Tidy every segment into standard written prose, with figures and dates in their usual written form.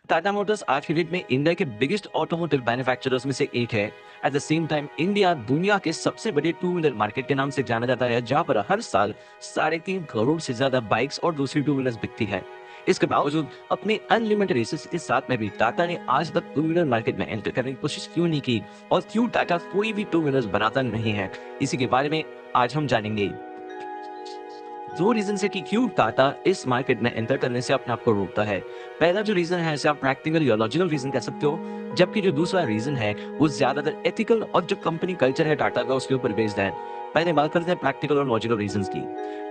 Tata Motors आज की date में इंडिया के बिगेस्ट ऑटोमोटिव मैन्युफैक्चरर्स में से एक है। At the same time India दुनिया के सबसे बड़े टू व्हीलर मार्केट के नाम से जाना जाता है, जहां पर हर साल 3.5 करोड़ से ज्यादा बाइक्स और दूसरी टू व्हीलर्स बिकती है। इसके बावजूद अपने अनलिमिटेड रिसोर्स के साथ में भी टाटा ने आज तक टू व्हीलर मार्केट में एंटर करने की कोशिश क्यों नहीं की, और क्यों टाटा कोई भी टू व्हीलर्स बनाता नहीं है, इसी के बारे में आज हम जानेंगे। दो रीजन है कि क्यों टाटा इस मार्केट में एंटर करने से अपने आप को रोकता है। पहला जो रीजन है, इसे आप प्रैक्टिकल या लॉजिकल रीजन कह सकते हो, जबकि जो दूसरा रीजन है वो ज्यादातर एथिकल और जो कंपनी कल्चर है टाटा का उसके ऊपर बेस्ड है। पहले बात करते हैं प्रैक्टिकल और लॉजिकल रीजंस की।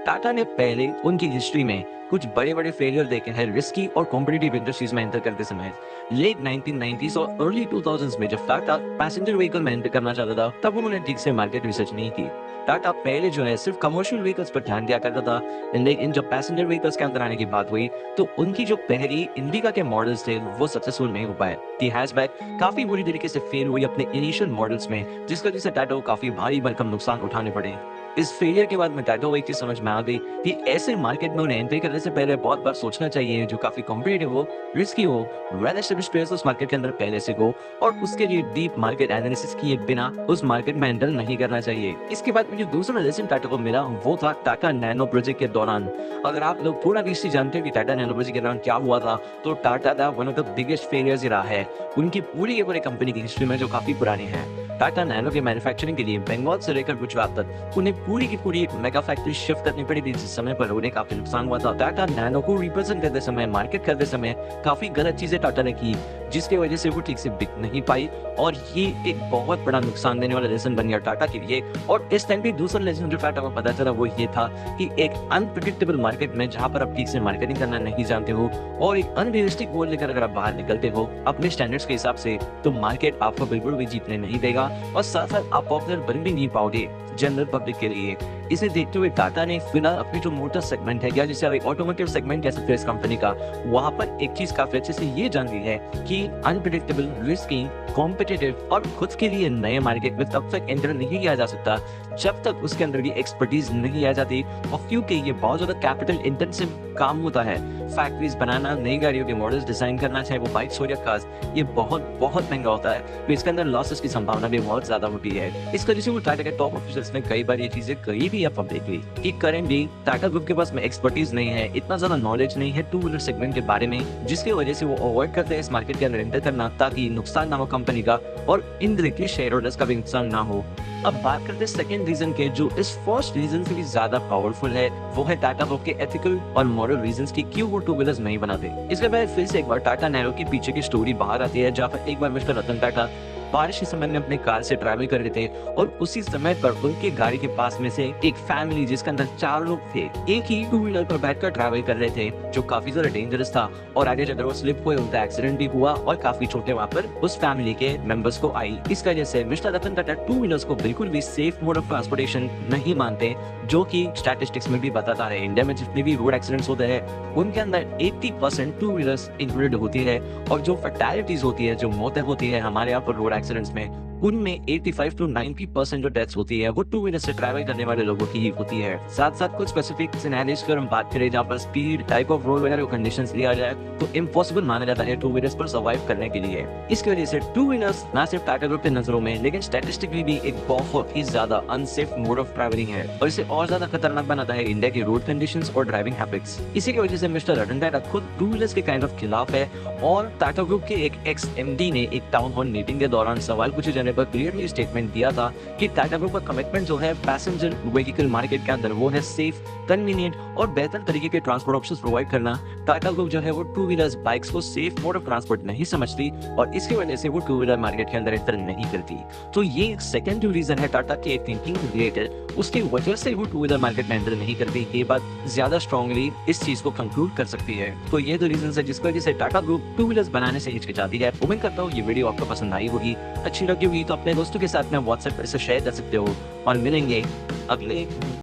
टाटा ने पहले उनकी हिस्ट्री में कुछ बड़े बड़े फेलियर देखे हैं रिस्की और कॉम्पिटिटिव इंडस्ट्रीज में एंटर करते समय। लेट 1990s और अर्ली 2000s में जब टाटा पैसेंजर व्हीकल में एंटर करना चाहता था, तब उन्होंने ठीक से मार्केट रिसर्च नहीं की। टाटा पहले जो है सिर्फ कमर्शियल व्हीकल्स पर ध्यान दिया करता था, लेकिन जब पैसेंजर व्हीकल्स के अंदर आने की बात हुई तो उनकी जो पहली इंडिका के मॉडल्स थे वो सक्सेसफुल नहीं हो पाए। दी हैचबैक काफी बुरी तरीके से फेल हुई अपने इनिशियल मॉडल्स में, जिसकी वजह से टाटा को काफी भारी भरकम नुकसान उठाने पड़े। इस फेलियर के बाद में टाटा को एक चीज समझ में आ गई कि ऐसे मार्केट में उन्हें एंट्री करने से पहले बहुत बार सोचना चाहिए, जो काफी कॉम्पिटिटिव हो, रिस्की हो, वेल एस्टेब्लिश्ड प्लेयर्स उस मार्केट के अंदर पहले से हो, और उसके लिए डीप मार्केट एनालिसिस किए बिना उस मार्केट में एंटर नहीं करना चाहिए। इसके बाद में जो दूसरा लेसन टाटा को मिला वो था टाटा नैनो प्रोजेक्ट के दौरान। अगर आप लोग थोड़ा भी जानते हो कि टाटा नैनो प्रोजेक्ट के दौरान क्या हुआ था, तो टाटा का one of the biggest failures ही रहा है उनकी पूरी के पूरी कंपनी की हिस्ट्री में, जो काफी पुरानी है। टाटा नैनो के मैन्युफैक्चरिंग के लिए बंगाल से लेकर गुजरात तक उन्हें पूरी की पूरी एक मेगा फैक्ट्री शिफ्ट करनी पड़ी थी, जिस समय पर उन्हें काफी नुकसान हुआ था। टाटा नैनो को रिप्रेजेंट करते समय, मार्केट करते समय काफी गलत चीजें टाटा ने की, जिसकी वजह से वो ठीक से बिक नहीं पाई, और ये एक बहुत बड़ा नुकसान देने वाला लेसन बन गया टाटा के लिए। और इस टाइम पे दूसरा लेसन जो टाटा को पता चला वो ये था कि एक अनप्रेडिक्टेबल मार्केट में, जहां पर आप ठीक से मार्केटिंग करना नहीं जानते हो और एक अनरियलिस्टिक गोल लेकर अगर आप बाहर निकलते हो अपने स्टैंडर्ड्स के हिसाब से, तो मार्केट आपको बिल्कुल भी जीतने नहीं देगा, और साथ साथ आप पॉपुलर बन भी नहीं पाओगे जनरल पब्लिक के लिए। इसे देखते हुए टाटा ने फिलहाल अपनी जो मोटर सेगमेंट है, या जिसे ऑटोमोटिव सेगमेंट कह सकते हैं इस कंपनी का, वहां पर एक चीज काफी अच्छे से ये जान ली है कि अनप्रेडिक्टेबल, रिस्की, कॉम्पिटिटिव और खुद के लिए नए मार्केट में तब तक एंटर नहीं किया जा सकता जब तक उसके अंदर की एक्सपर्टीज नहीं आ जाती, और क्योंकि ये बहुत ज्यादा कैपिटल इंटेंसिव काम होता है। फैक्ट्रीज बनाना, नई गाड़ियों के मॉडल्स डिजाइन करना, चाहे वो बाइक्स हो या कार्स, ये बहुत बहुत महंगा होता है, तो इसके अंदर लॉसेस की संभावना भी बहुत ज्यादा होती है। इस वजह से वो टाटा के टॉप ऑफिसर्स ने कई बार ये चीजें कही भी है पब्लिकली कि करेंटली टाटा ग्रुप के पास में एक्सपर्टीज नहीं है, इतना ज्यादा नॉलेज नहीं है टू व्हीलर सेगमेंट के बारे में, जिसकी वजह से वो अवॉइड करते हैं इस मार्केट के अंदर एंटर करना, ताकि नुकसान ना हो कंपनी का और इनडायरेक्टली शेयर होल्डर्स का भी नुकसान ना हो। अब बात करते हैं सेकंड रीजन के, जो इस फर्स्ट रीजन से भी ज्यादा पावरफुल है, वो है टाटा ग्रुप के एथिकल और मॉरल रीजंस की क्यों वो टू व्हीलर्स नहीं बनाते। इसके बाद फिर से एक बार टाटा नैनो के पीछे की स्टोरी बाहर आती है, जहाँ पर एक बार मिस्टर रतन टाटा बारिश के समय में अपने कार से ट्रैवल कर रहे थे, और उसी समय पर उनके गाड़ी के पास में से एक फैमिली, जिसके अंदर 4 लोग थे, एक ही टू व्हीलर पर बैठकर ट्रैवल कर रहे थे, जो काफी ज्यादा डेंजरस था, और आगे जाकर वो स्लिप हुए, उनका एक्सीडेंट भी हुआ, और काफी छोटे वहां पर उस फैमिली के मेंबर्स को आई। इस वजह से mister Ratan Tata two wheelers को बिल्कुल भी सेफ मोड ऑफ ट्रांसपोर्टेशन नहीं मानते, जो कि स्टैटिस्टिक्स में भी बताता है। इंडिया में जितने भी रोड एक्सीडेंट्स होते हैं उनके अंदर 80% टू व्हीलर्स इंक्लूडेड होती है, और जो फैटेलिटीज होती है, जो मौतें होती है हमारे यहाँ पर रोड एक्सीडेंट्स में, उनमें 85 to 90% जो डेथ्स होती है वो टू व्हीलर से ट्रैवल करने वाले लोगों की ही होती है। साथ साथ कुछ स्पेसिफिक सिनेरियोज की हम बात करें, जहाँ पर स्पीड, टाइप ऑफ रोड वगैरह कंडीशंस लिया जाए, तो इम्पॉसिबल माना जाता है टू व्हीलर्स पर सर्वाइव करने के लिए। इसकी वजह से टू व्हीलर्स ना सिर्फ टाटा ग्रुप के नजरों में, लेकिन स्टैटिस्टिकली भी एक बहुत ही ज्यादा अनसेफ मोड ऑफ ट्रैवलिंग है, और इसे और ज्यादा खतरनाक बनाता है इंडिया की रोड कंडीशंस और ड्राइविंग हैबिट्स। इसी की वजह से मिस्टर रतन टाटा खुद टू व्हीलर्स के काइंड ऑफ खिलाफ है, और टाटा ग्रुप के एक एक्स एमडी ने एक टाउन हॉल मीटिंग के दौरान सवाल पूछे जाने पर क्लियरली स्टेटमेंट दिया था कि टाटा ग्रुप का कमिटमेंट जो है पैसेंजर व्हीकल मार्केट के अंदर, वो है सेफ, कन्वीनियंट और बेहतर तरीके के ट्रांसपोर्ट ऑप्शंस प्रोवाइड करना। टाटा ग्रुप जो है वो टू व्हीलर्स, बाइक्स को सेफ मोड ऑफ ट्रांसपोर्ट नहीं समझती, और इसकी वजह से वो टू व्हीलर मार्केट के अंदर एंटर नहीं करती। तो ये एक सेकेंड रीजन है टाटा के थिंकिंग रिलेटेड, उसकी वजह से वो टू व्हीलर मार्केट में एंटर नहीं करती। ये बात ज्यादा स्ट्रांगली इस चीज को कंक्लूड कर सकती है। तो ये दो रीजन है जिसकी वजह से टाटा ग्रुप टू व्हीलर्स बनाने से हिचकिचाती है। उम्मीद करता हूँ ये वीडियो आपको पसंद आई होगी, अच्छी लगी होगी तो अपने दोस्तों के साथ में व्हाट्सएप पर इसे शेयर कर सकते हो, और मिलेंगे अगले